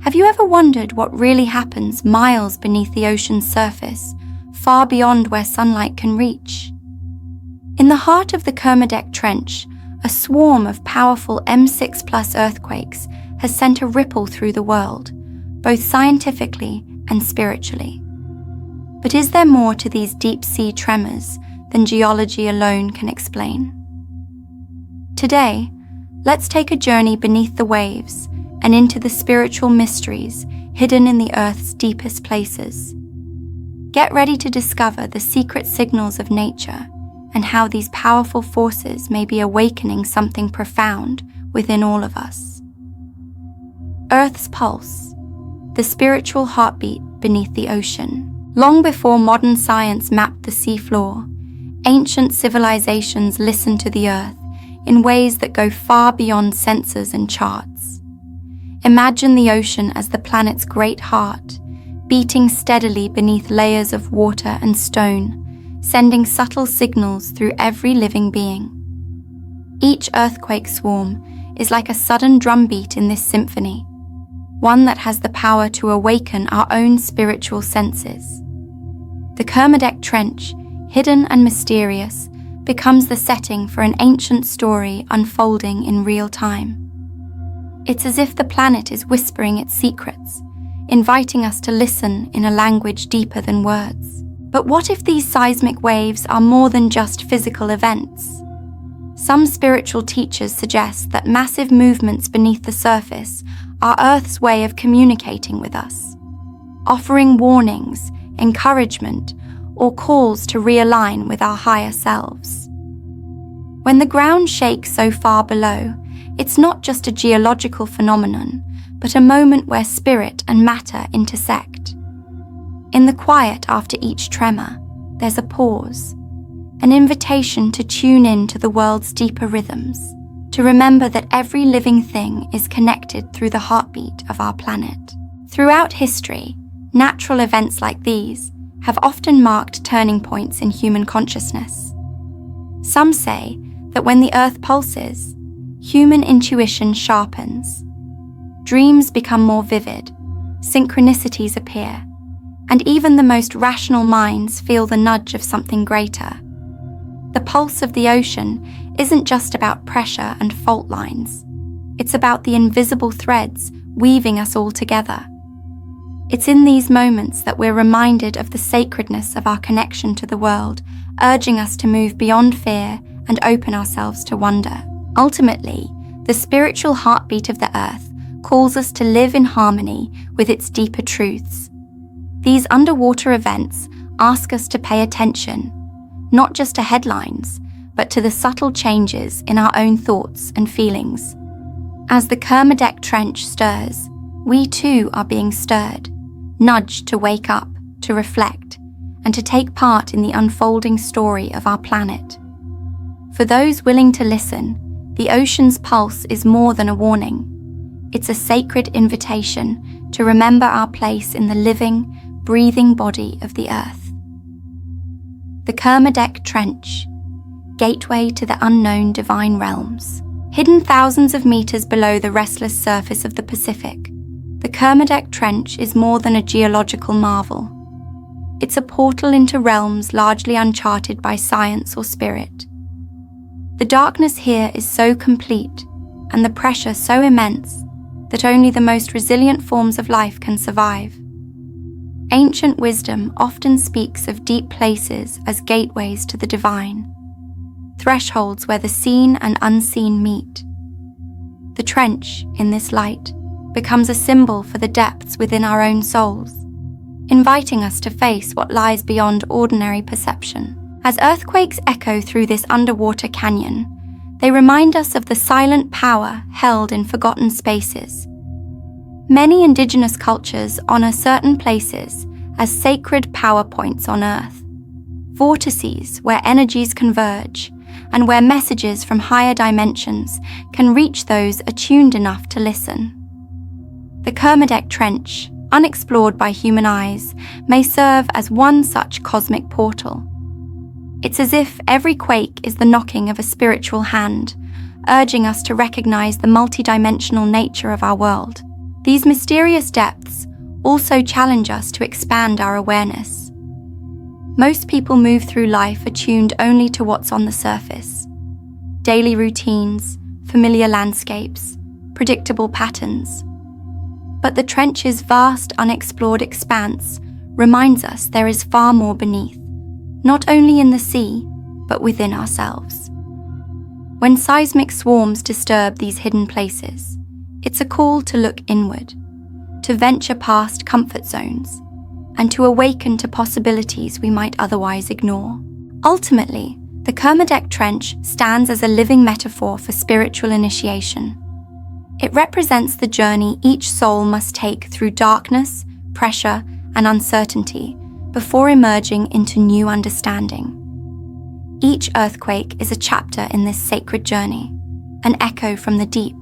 Have you ever wondered what really happens miles beneath the ocean's surface, far beyond where sunlight can reach? In the heart of the Kermadec Trench, a swarm of powerful M6+ earthquakes has sent a ripple through the world, both scientifically and spiritually. But is there more to these deep-sea tremors than geology alone can explain? Today, let's take a journey beneath the waves and into the spiritual mysteries hidden in the Earth's deepest places. Get ready to discover the secret signals of nature and how these powerful forces may be awakening something profound within all of us. Earth's pulse, the spiritual heartbeat beneath the ocean. Long before modern science mapped the seafloor, ancient civilizations listened to the Earth in ways that go far beyond sensors and charts. Imagine the ocean as the planet's great heart, beating steadily beneath layers of water and stone, sending subtle signals through every living being. Each earthquake swarm is like a sudden drumbeat in this symphony, one that has the power to awaken our own spiritual senses. The Kermadec Trench, hidden and mysterious, becomes the setting for an ancient story unfolding in real time. It's as if the planet is whispering its secrets, inviting us to listen in a language deeper than words. But what if these seismic waves are more than just physical events? Some spiritual teachers suggest that massive movements beneath the surface are Earth's way of communicating with us, offering warnings, encouragement, or calls to realign with our higher selves. When the ground shakes so far below, it's not just a geological phenomenon, but a moment where spirit and matter intersect. In the quiet after each tremor, there's a pause, an invitation to tune in to the world's deeper rhythms, to remember that every living thing is connected through the heartbeat of our planet. Throughout history, natural events like these have often marked turning points in human consciousness. Some say that when the Earth pulses, human intuition sharpens. Dreams become more vivid, synchronicities appear, and even the most rational minds feel the nudge of something greater. The pulse of the ocean isn't just about pressure and fault lines. It's about the invisible threads weaving us all together. It's in these moments that we're reminded of the sacredness of our connection to the world, urging us to move beyond fear and open ourselves to wonder. Ultimately, the spiritual heartbeat of the Earth calls us to live in harmony with its deeper truths. These underwater events ask us to pay attention, not just to headlines, but to the subtle changes in our own thoughts and feelings. As the Kermadec Trench stirs, we too are being stirred, nudged to wake up, to reflect, and to take part in the unfolding story of our planet. For those willing to listen, the ocean's pulse is more than a warning. It's a sacred invitation to remember our place in the living, breathing body of the Earth. The Kermadec Trench, gateway to the unknown divine realms. Hidden thousands of meters below the restless surface of the Pacific, the Kermadec Trench is more than a geological marvel. It's a portal into realms largely uncharted by science or spirit. The darkness here is so complete, and the pressure so immense, that only the most resilient forms of life can survive. Ancient wisdom often speaks of deep places as gateways to the divine, thresholds where the seen and unseen meet. The trench, in this light, becomes a symbol for the depths within our own souls, inviting us to face what lies beyond ordinary perception. As earthquakes echo through this underwater canyon, they remind us of the silent power held in forgotten spaces. Many indigenous cultures honor certain places as sacred power points on Earth, vortices where energies converge, and where messages from higher dimensions can reach those attuned enough to listen. The Kermadec Trench, unexplored by human eyes, may serve as one such cosmic portal. It's as if every quake is the knocking of a spiritual hand, urging us to recognize the multidimensional nature of our world. These mysterious depths also challenge us to expand our awareness. Most people move through life attuned only to what's on the surface. Daily routines, familiar landscapes, predictable patterns. But the trench's vast, unexplored expanse reminds us there is far more beneath, not only in the sea, but within ourselves. When seismic swarms disturb these hidden places, it's a call to look inward, to venture past comfort zones, and to awaken to possibilities we might otherwise ignore. Ultimately, the Kermadec Trench stands as a living metaphor for spiritual initiation. It represents the journey each soul must take through darkness, pressure, and uncertainty before emerging into new understanding. Each earthquake is a chapter in this sacred journey, an echo from the deep,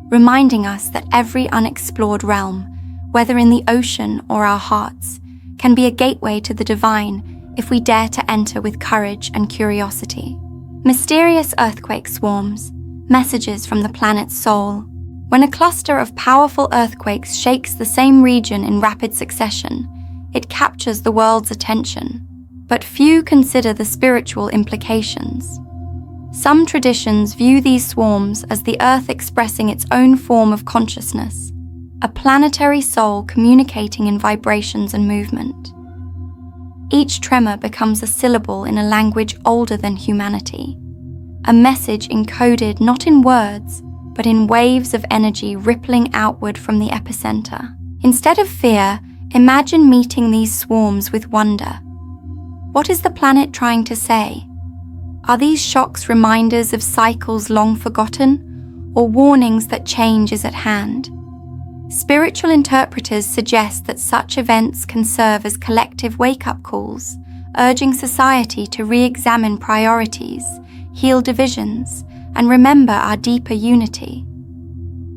reminding us that every unexplored realm, whether in the ocean or our hearts, can be a gateway to the divine if we dare to enter with courage and curiosity. Mysterious earthquake swarms, messages from the planet's soul. When a cluster of powerful earthquakes shakes the same region in rapid succession, it captures the world's attention. But few consider the spiritual implications. Some traditions view these swarms as the Earth expressing its own form of consciousness, a planetary soul communicating in vibrations and movement. Each tremor becomes a syllable in a language older than humanity, a message encoded not in words, but in waves of energy rippling outward from the epicenter. Instead of fear, imagine meeting these swarms with wonder. What is the planet trying to say? Are these shocks reminders of cycles long forgotten, or warnings that change is at hand? Spiritual interpreters suggest that such events can serve as collective wake-up calls, urging society to re-examine priorities, heal divisions, and remember our deeper unity.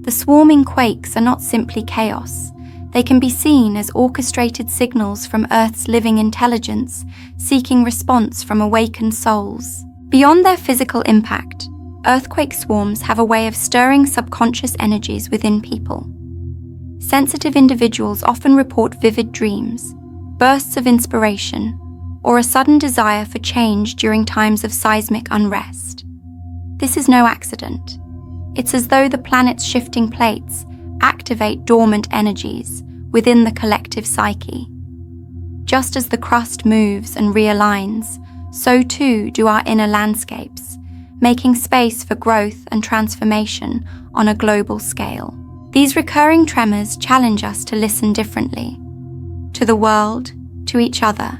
The swarming quakes are not simply chaos. They can be seen as orchestrated signals from Earth's living intelligence, seeking response from awakened souls. Beyond their physical impact, earthquake swarms have a way of stirring subconscious energies within people. Sensitive individuals often report vivid dreams, bursts of inspiration, or a sudden desire for change during times of seismic unrest. This is no accident. It's as though the planet's shifting plates activate dormant energies within the collective psyche. Just as the crust moves and realigns, so too do our inner landscapes, making space for growth and transformation on a global scale. These recurring tremors challenge us to listen differently, to the world, to each other,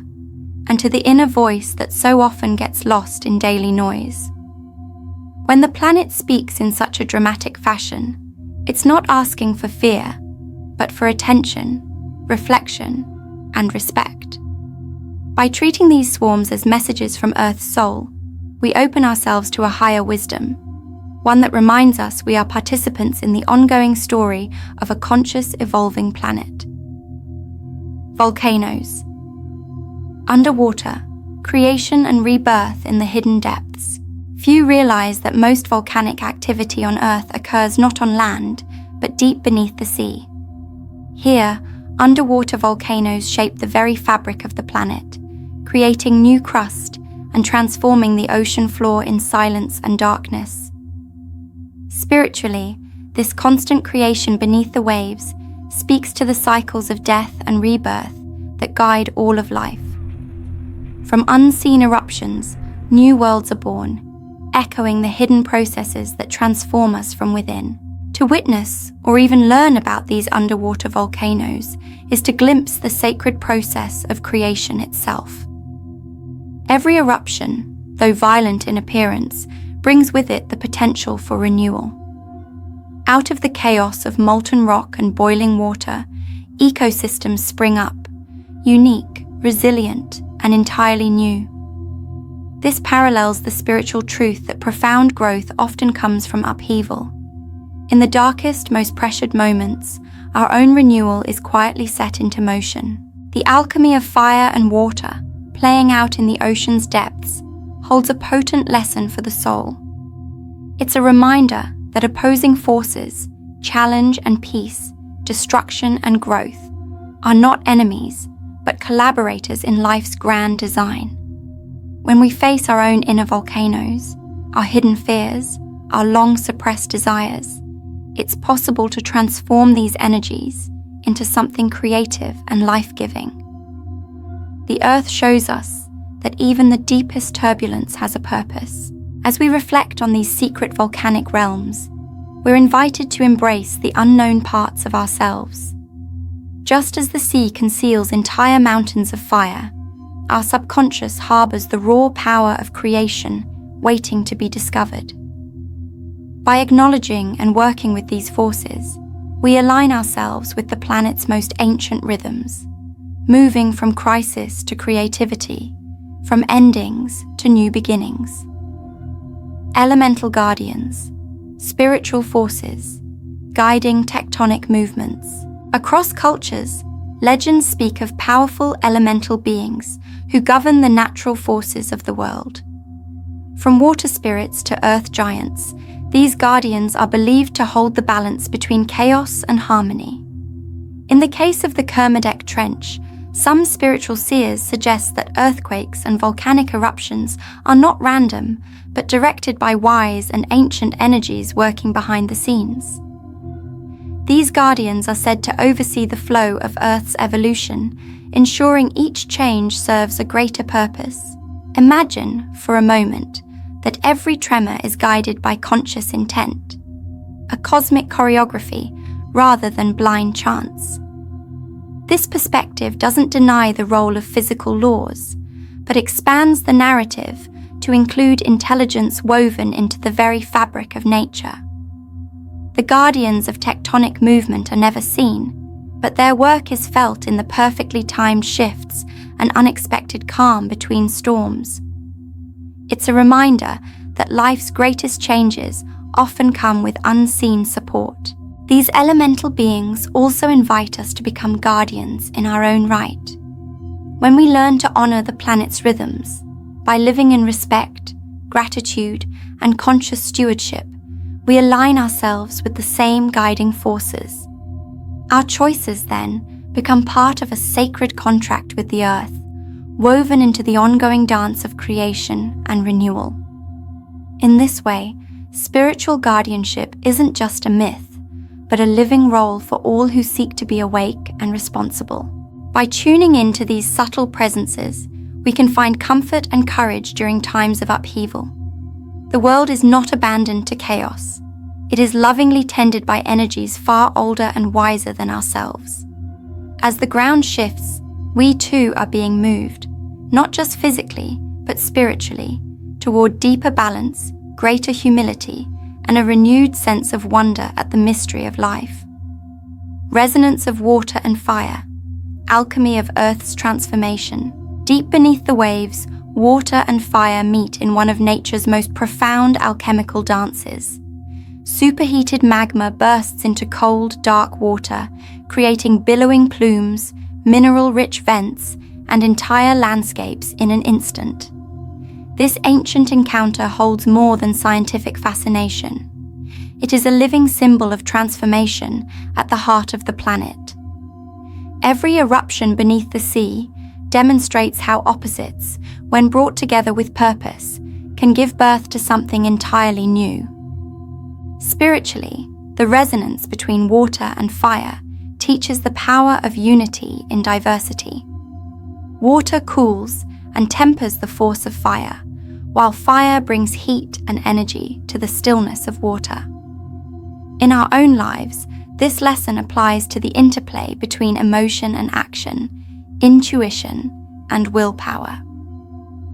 and to the inner voice that so often gets lost in daily noise. When the planet speaks in such a dramatic fashion, it's not asking for fear, but for attention, reflection, and respect. By treating these swarms as messages from Earth's soul, we open ourselves to a higher wisdom, one that reminds us we are participants in the ongoing story of a conscious, evolving planet. Volcanoes. Underwater, creation and rebirth in the hidden depths. Few realize that most volcanic activity on Earth occurs not on land, but deep beneath the sea. Here, underwater volcanoes shape the very fabric of the planet, creating new crust and transforming the ocean floor in silence and darkness. Spiritually, this constant creation beneath the waves speaks to the cycles of death and rebirth that guide all of life. From unseen eruptions, new worlds are born, echoing the hidden processes that transform us from within. To witness or even learn about these underwater volcanoes is to glimpse the sacred process of creation itself. Every eruption, though violent in appearance, brings with it the potential for renewal. Out of the chaos of molten rock and boiling water, ecosystems spring up, unique, resilient, and entirely new. This parallels the spiritual truth that profound growth often comes from upheaval. In the darkest, most pressured moments, our own renewal is quietly set into motion. The alchemy of fire and water, playing out in the ocean's depths, holds a potent lesson for the soul. It's a reminder that opposing forces, challenge and peace, destruction, and growth, are not enemies, but collaborators in life's grand design. When we face our own inner volcanoes, our hidden fears, our long-suppressed desires, it's possible to transform these energies into something creative and life-giving. The Earth shows us that even the deepest turbulence has a purpose. As we reflect on these secret volcanic realms, we're invited to embrace the unknown parts of ourselves. Just as the sea conceals entire mountains of fire, our subconscious harbors the raw power of creation waiting to be discovered. By acknowledging and working with these forces, we align ourselves with the planet's most ancient rhythms, moving from crisis to creativity, from endings to new beginnings. Elemental guardians, spiritual forces, guiding tectonic movements. Across cultures, legends speak of powerful elemental beings who govern the natural forces of the world. From water spirits to earth giants, these guardians are believed to hold the balance between chaos and harmony. In the case of the Kermadec Trench, some spiritual seers suggest that earthquakes and volcanic eruptions are not random, but directed by wise and ancient energies working behind the scenes. These guardians are said to oversee the flow of Earth's evolution, ensuring each change serves a greater purpose. Imagine, for a moment, that every tremor is guided by conscious intent, a cosmic choreography rather than blind chance. This perspective doesn't deny the role of physical laws, but expands the narrative to include intelligence woven into the very fabric of nature. The guardians of tectonic movement are never seen, but their work is felt in the perfectly timed shifts and unexpected calm between storms. It's a reminder that life's greatest changes often come with unseen support. These elemental beings also invite us to become guardians in our own right. When we learn to honor the planet's rhythms, by living in respect, gratitude, and conscious stewardship, we align ourselves with the same guiding forces. Our choices, then, become part of a sacred contract with the Earth, woven into the ongoing dance of creation and renewal. In this way, spiritual guardianship isn't just a myth, but a living role for all who seek to be awake and responsible. By tuning into these subtle presences, we can find comfort and courage during times of upheaval. The world is not abandoned to chaos. It is lovingly tended by energies far older and wiser than ourselves. As the ground shifts, we too are being moved, not just physically, but spiritually, toward deeper balance, greater humility, and a renewed sense of wonder at the mystery of life. Resonance of water and fire, alchemy of Earth's transformation. Deep beneath the waves, water and fire meet in one of nature's most profound alchemical dances. Superheated magma bursts into cold, dark water, creating billowing plumes, mineral-rich vents, and entire landscapes in an instant. This ancient encounter holds more than scientific fascination. It is a living symbol of transformation at the heart of the planet. Every eruption beneath the sea demonstrates how opposites, when brought together with purpose, can give birth to something entirely new. Spiritually, the resonance between water and fire teaches the power of unity in diversity. Water cools and tempers the force of fire, while fire brings heat and energy to the stillness of water. In our own lives, this lesson applies to the interplay between emotion and action, intuition, and willpower.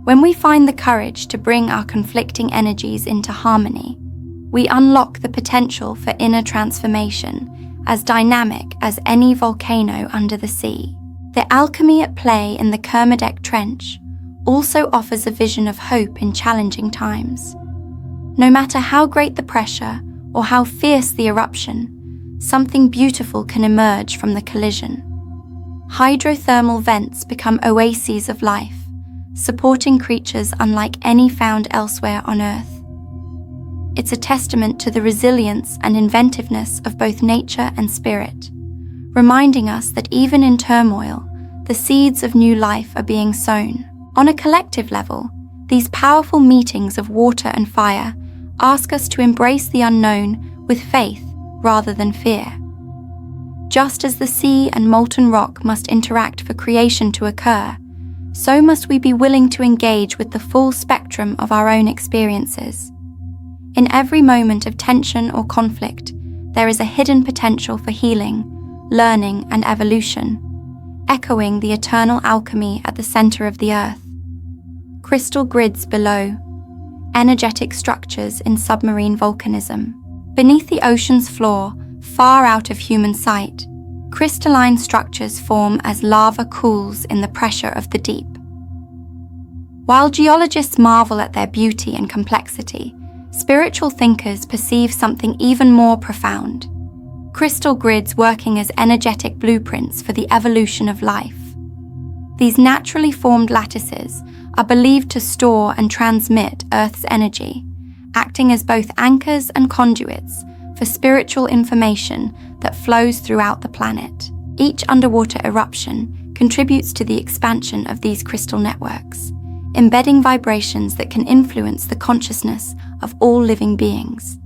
When we find the courage to bring our conflicting energies into harmony, we unlock the potential for inner transformation, as dynamic as any volcano under the sea. The alchemy at play in the Kermadec Trench also offers a vision of hope in challenging times. No matter how great the pressure or how fierce the eruption, something beautiful can emerge from the collision. Hydrothermal vents become oases of life, supporting creatures unlike any found elsewhere on Earth. It's a testament to the resilience and inventiveness of both nature and spirit, reminding us that even in turmoil, the seeds of new life are being sown. On a collective level, these powerful meetings of water and fire ask us to embrace the unknown with faith rather than fear. Just as the sea and molten rock must interact for creation to occur, so must we be willing to engage with the full spectrum of our own experiences. In every moment of tension or conflict, there is a hidden potential for healing, learning, and evolution, echoing the eternal alchemy at the center of the earth. Crystal grids below, energetic structures in submarine volcanism. Beneath the ocean's floor, far out of human sight, crystalline structures form as lava cools in the pressure of the deep. While geologists marvel at their beauty and complexity, spiritual thinkers perceive something even more profound: crystal grids working as energetic blueprints for the evolution of life. These naturally formed lattices are believed to store and transmit Earth's energy, acting as both anchors and conduits for spiritual information that flows throughout the planet. Each underwater eruption contributes to the expansion of these crystal networks, embedding vibrations that can influence the consciousness of all living beings.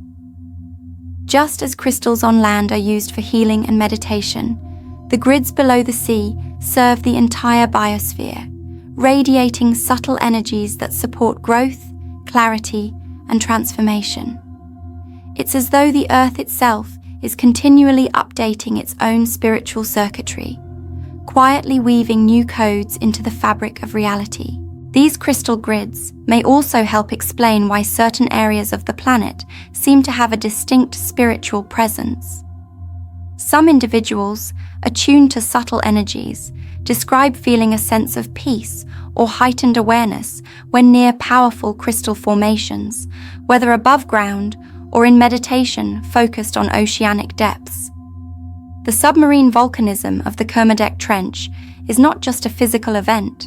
Just as crystals on land are used for healing and meditation, the grids below the sea serve the entire biosphere, radiating subtle energies that support growth, clarity, and transformation. It's as though the Earth itself is continually updating its own spiritual circuitry, quietly weaving new codes into the fabric of reality. These crystal grids may also help explain why certain areas of the planet seem to have a distinct spiritual presence. Some individuals, attuned to subtle energies, describe feeling a sense of peace or heightened awareness when near powerful crystal formations, whether above ground or in meditation focused on oceanic depths. The submarine volcanism of the Kermadec Trench is not just a physical event.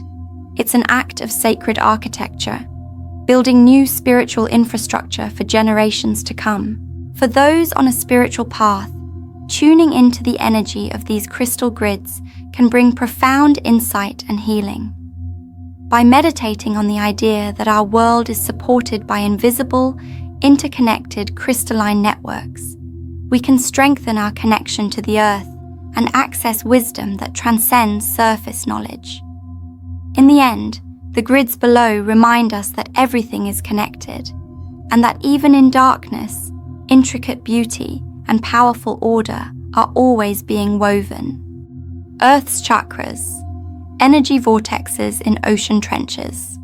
It's an act of sacred architecture, building new spiritual infrastructure for generations to come. For those on a spiritual path, tuning into the energy of these crystal grids can bring profound insight and healing. By meditating on the idea that our world is supported by invisible, interconnected crystalline networks, we can strengthen our connection to the earth and access wisdom that transcends surface knowledge. In the end, the grids below remind us that everything is connected, and that even in darkness, intricate beauty and powerful order are always being woven. Earth's chakras, energy vortexes in ocean trenches.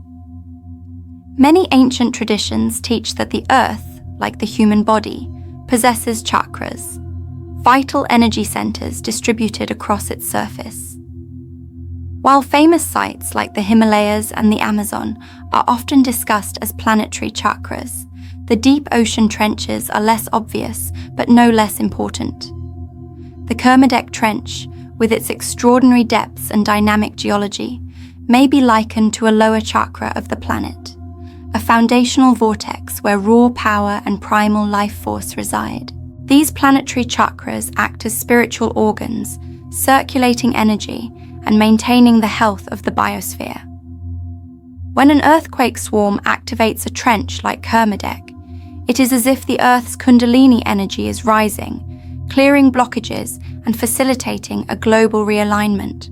Many ancient traditions teach that the Earth, like the human body, possesses chakras, vital energy centers distributed across its surface. While famous sites like the Himalayas and the Amazon are often discussed as planetary chakras, the deep ocean trenches are less obvious but no less important. The Kermadec Trench, with its extraordinary depths and dynamic geology, may be likened to a lower chakra of the planet, a foundational vortex where raw power and primal life force reside. These planetary chakras act as spiritual organs, circulating energy and maintaining the health of the biosphere. When an earthquake swarm activates a trench like Kermadec, it is as if the Earth's Kundalini energy is rising, clearing blockages and facilitating a global realignment.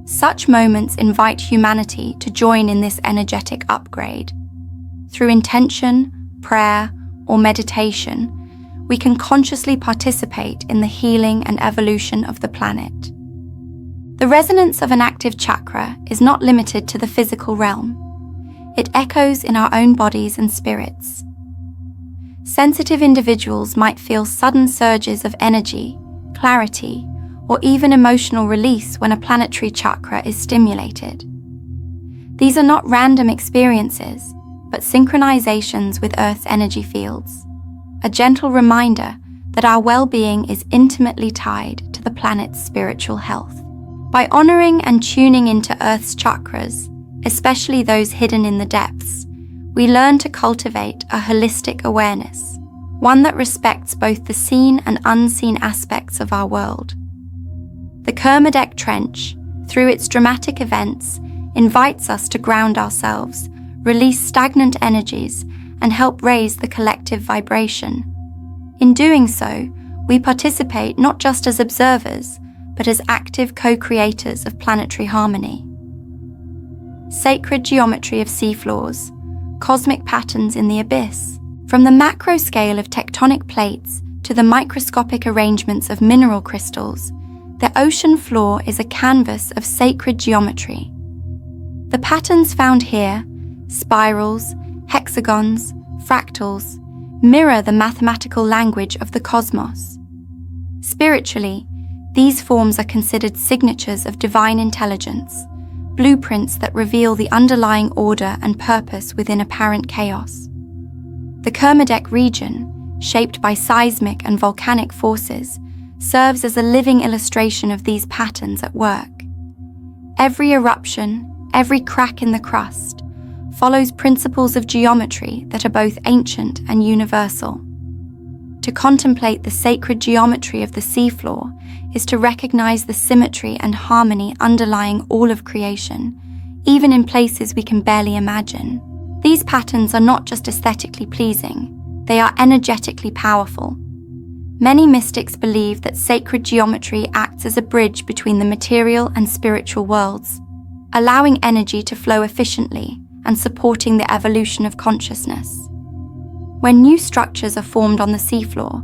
Such moments invite humanity to join in this energetic upgrade. Through intention, prayer, or meditation, we can consciously participate in the healing and evolution of the planet. The resonance of an active chakra is not limited to the physical realm. It echoes in our own bodies and spirits. Sensitive individuals might feel sudden surges of energy, clarity, or even emotional release when a planetary chakra is stimulated. These are not random experiences, but synchronizations with Earth's energy fields, a gentle reminder that our well-being is intimately tied to the planet's spiritual health. By honoring and tuning into Earth's chakras, especially those hidden in the depths, we learn to cultivate a holistic awareness, one that respects both the seen and unseen aspects of our world. The Kermadec Trench, through its dramatic events, invites us to ground ourselves, release stagnant energies, and help raise the collective vibration. In doing so, we participate not just as observers, but as active co-creators of planetary harmony. Sacred geometry of seafloors, cosmic patterns in the abyss. From the macro scale of tectonic plates to the microscopic arrangements of mineral crystals, the ocean floor is a canvas of sacred geometry. The patterns found here, spirals, hexagons, fractals, mirror the mathematical language of the cosmos. Spiritually, these forms are considered signatures of divine intelligence, blueprints that reveal the underlying order and purpose within apparent chaos. The Kermadec region, shaped by seismic and volcanic forces, serves as a living illustration of these patterns at work. Every eruption, every crack in the crust, follows principles of geometry that are both ancient and universal. To contemplate the sacred geometry of the seafloor is to recognize the symmetry and harmony underlying all of creation, even in places we can barely imagine. These patterns are not just aesthetically pleasing, they are energetically powerful. Many mystics believe that sacred geometry acts as a bridge between the material and spiritual worlds, allowing energy to flow efficiently and supporting the evolution of consciousness. When new structures are formed on the seafloor,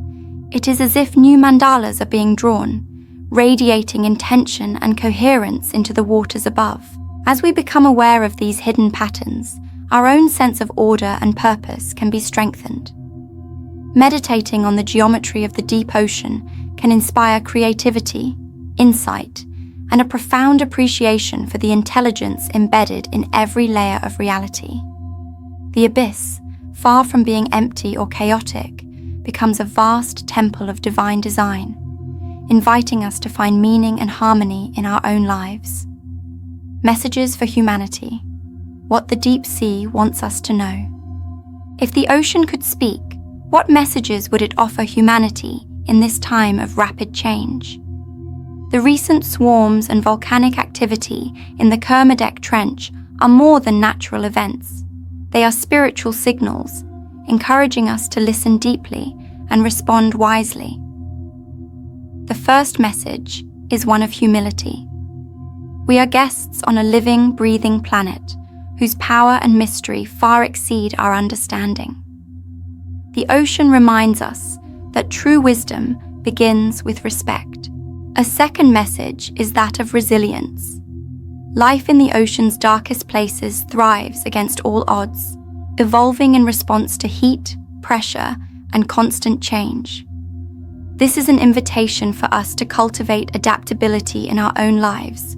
it is as if new mandalas are being drawn, radiating intention and coherence into the waters above. As we become aware of these hidden patterns, our own sense of order and purpose can be strengthened. Meditating on the geometry of the deep ocean can inspire creativity, insight, and a profound appreciation for the intelligence embedded in every layer of reality. The abyss, far from being empty or chaotic, becomes a vast temple of divine design, inviting us to find meaning and harmony in our own lives. Messages for humanity. What the deep sea wants us to know. If the ocean could speak, what messages would it offer humanity in this time of rapid change? The recent swarms and volcanic activity in the Kermadec Trench are more than natural events. They are spiritual signals, encouraging us to listen deeply and respond wisely. The first message is one of humility. We are guests on a living, breathing planet whose power and mystery far exceed our understanding. The ocean reminds us that true wisdom begins with respect. A second message is that of resilience. Life in the ocean's darkest places thrives against all odds, evolving in response to heat, pressure, and constant change. This is an invitation for us to cultivate adaptability in our own lives,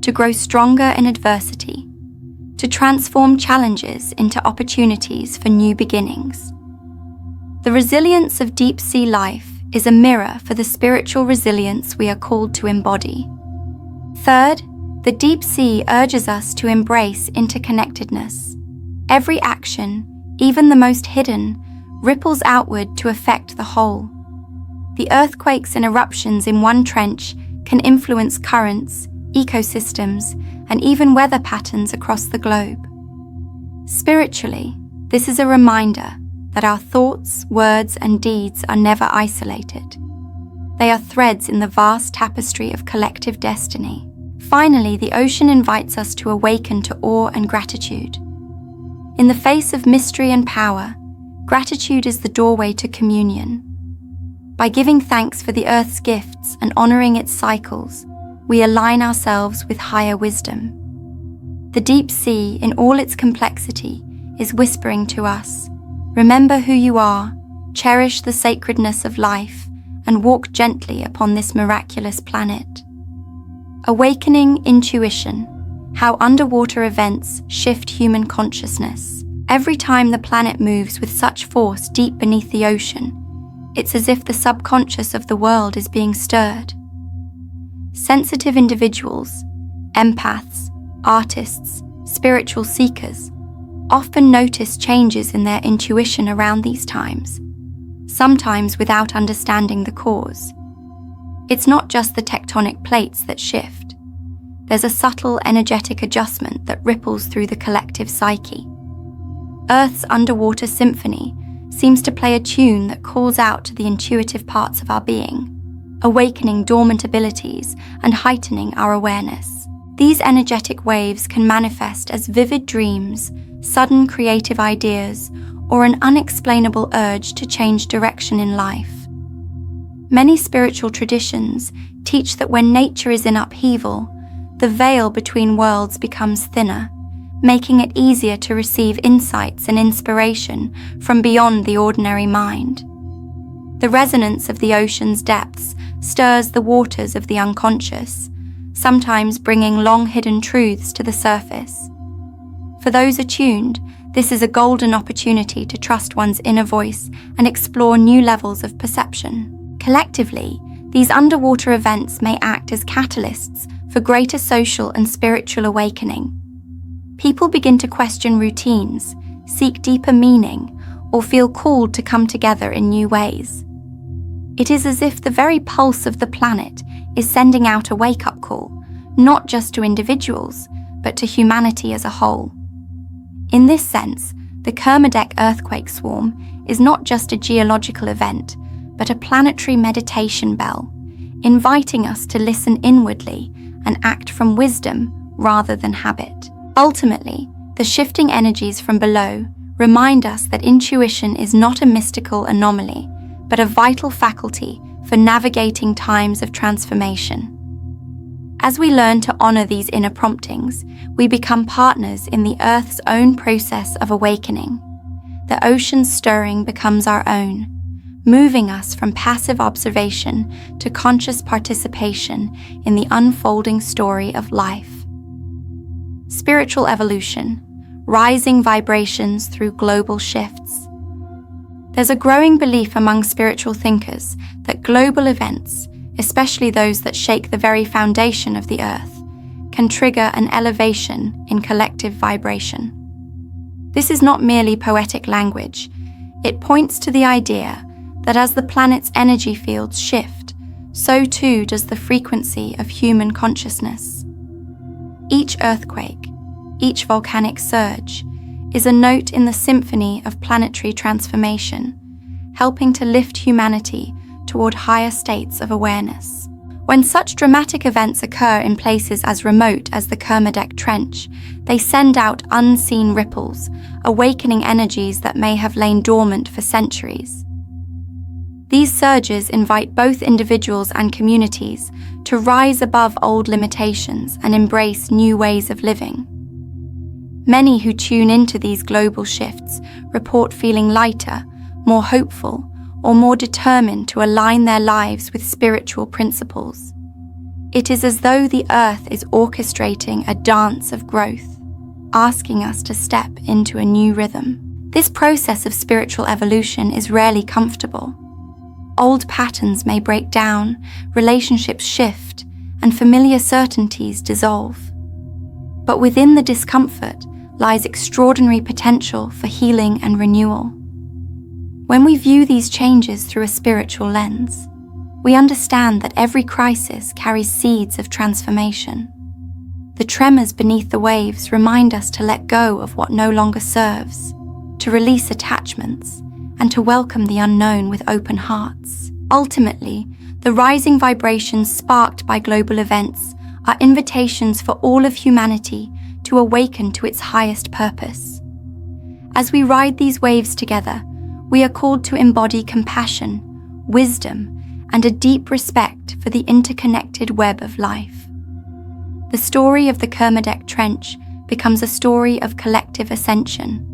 to grow stronger in adversity, to transform challenges into opportunities for new beginnings. The resilience of deep-sea life is a mirror for the spiritual resilience we are called to embody. Third, the deep sea urges us to embrace interconnectedness. Every action, even the most hidden, ripples outward to affect the whole. The earthquakes and eruptions in one trench can influence currents, ecosystems, and even weather patterns across the globe. Spiritually, this is a reminder that our thoughts, words, and deeds are never isolated. They are threads in the vast tapestry of collective destiny. Finally, the ocean invites us to awaken to awe and gratitude. In the face of mystery and power, gratitude is the doorway to communion. By giving thanks for the Earth's gifts and honoring its cycles, we align ourselves with higher wisdom. The deep sea, in all its complexity, is whispering to us, remember who you are, cherish the sacredness of life, and walk gently upon this miraculous planet. Awakening intuition, how underwater events shift human consciousness. Every time the planet moves with such force deep beneath the ocean, it's as if the subconscious of the world is being stirred. Sensitive individuals, empaths, artists, spiritual seekers, often notice changes in their intuition around these times, sometimes without understanding the cause. It's not just the tectonic plates that shift. There's a subtle energetic adjustment that ripples through the collective psyche. Earth's underwater symphony seems to play a tune that calls out to the intuitive parts of our being, awakening dormant abilities and heightening our awareness. These energetic waves can manifest as vivid dreams, sudden creative ideas, or an unexplainable urge to change direction in life. Many spiritual traditions teach that when nature is in upheaval, the veil between worlds becomes thinner, making it easier to receive insights and inspiration from beyond the ordinary mind. The resonance of the ocean's depths stirs the waters of the unconscious, sometimes bringing long-hidden truths to the surface. For those attuned, this is a golden opportunity to trust one's inner voice and explore new levels of perception. Collectively, these underwater events may act as catalysts for greater social and spiritual awakening. People begin to question routines, seek deeper meaning, or feel called to come together in new ways. It is as if the very pulse of the planet is sending out a wake-up call, not just to individuals, but to humanity as a whole. In this sense, the Kermadec earthquake swarm is not just a geological event, but a planetary meditation bell, inviting us to listen inwardly and act from wisdom rather than habit. Ultimately, the shifting energies from below remind us that intuition is not a mystical anomaly, but a vital faculty for navigating times of transformation. As we learn to honor these inner promptings, we become partners in the Earth's own process of awakening. The ocean's stirring becomes our own, moving us from passive observation to conscious participation in the unfolding story of life. Spiritual evolution, rising vibrations through global shifts. There's a growing belief among spiritual thinkers that global events, especially those that shake the very foundation of the Earth, can trigger an elevation in collective vibration. This is not merely poetic language. It points to the idea that as the planet's energy fields shift, so too does the frequency of human consciousness. Each earthquake, each volcanic surge, is a note in the symphony of planetary transformation, helping to lift humanity toward higher states of awareness. When such dramatic events occur in places as remote as the Kermadec Trench, they send out unseen ripples, awakening energies that may have lain dormant for centuries. These surges invite both individuals and communities to rise above old limitations and embrace new ways of living. Many who tune into these global shifts report feeling lighter, more hopeful, or more determined to align their lives with spiritual principles. It is as though the Earth is orchestrating a dance of growth, asking us to step into a new rhythm. This process of spiritual evolution is rarely comfortable. Old patterns may break down, relationships shift, and familiar certainties dissolve. But within the discomfort lies extraordinary potential for healing and renewal. When we view these changes through a spiritual lens, we understand that every crisis carries seeds of transformation. The tremors beneath the waves remind us to let go of what no longer serves, to release attachments, and to welcome the unknown with open hearts. Ultimately, the rising vibrations sparked by global events are invitations for all of humanity to awaken to its highest purpose. As we ride these waves together, we are called to embody compassion, wisdom, and a deep respect for the interconnected web of life. The story of the Kermadec Trench becomes a story of collective ascension,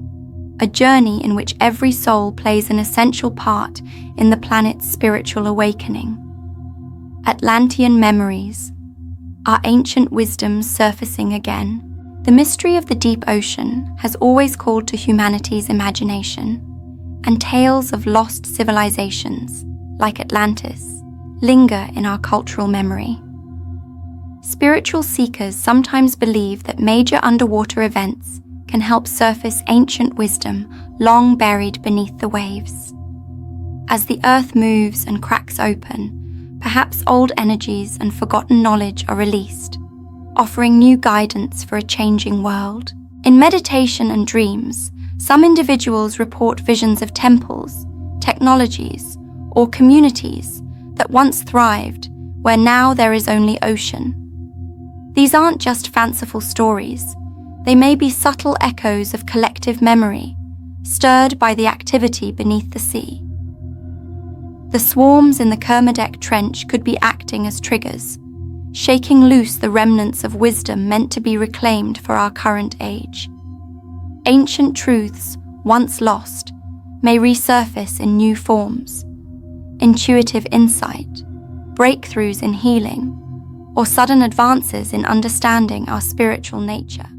a journey in which every soul plays an essential part in the planet's spiritual awakening. Atlantean memories, our ancient wisdom surfacing again. The mystery of the deep ocean has always called to humanity's imagination, and tales of lost civilizations, like Atlantis, linger in our cultural memory. Spiritual seekers sometimes believe that major underwater events can help surface ancient wisdom long buried beneath the waves. As the Earth moves and cracks open, perhaps old energies and forgotten knowledge are released, offering new guidance for a changing world. In meditation and dreams, some individuals report visions of temples, technologies, or communities that once thrived, where now there is only ocean. These aren't just fanciful stories. They may be subtle echoes of collective memory, stirred by the activity beneath the sea. The swarms in the Kermadec Trench could be acting as triggers, shaking loose the remnants of wisdom meant to be reclaimed for our current age. Ancient truths, once lost, may resurface in new forms. Intuitive insight, breakthroughs in healing, or sudden advances in understanding our spiritual nature.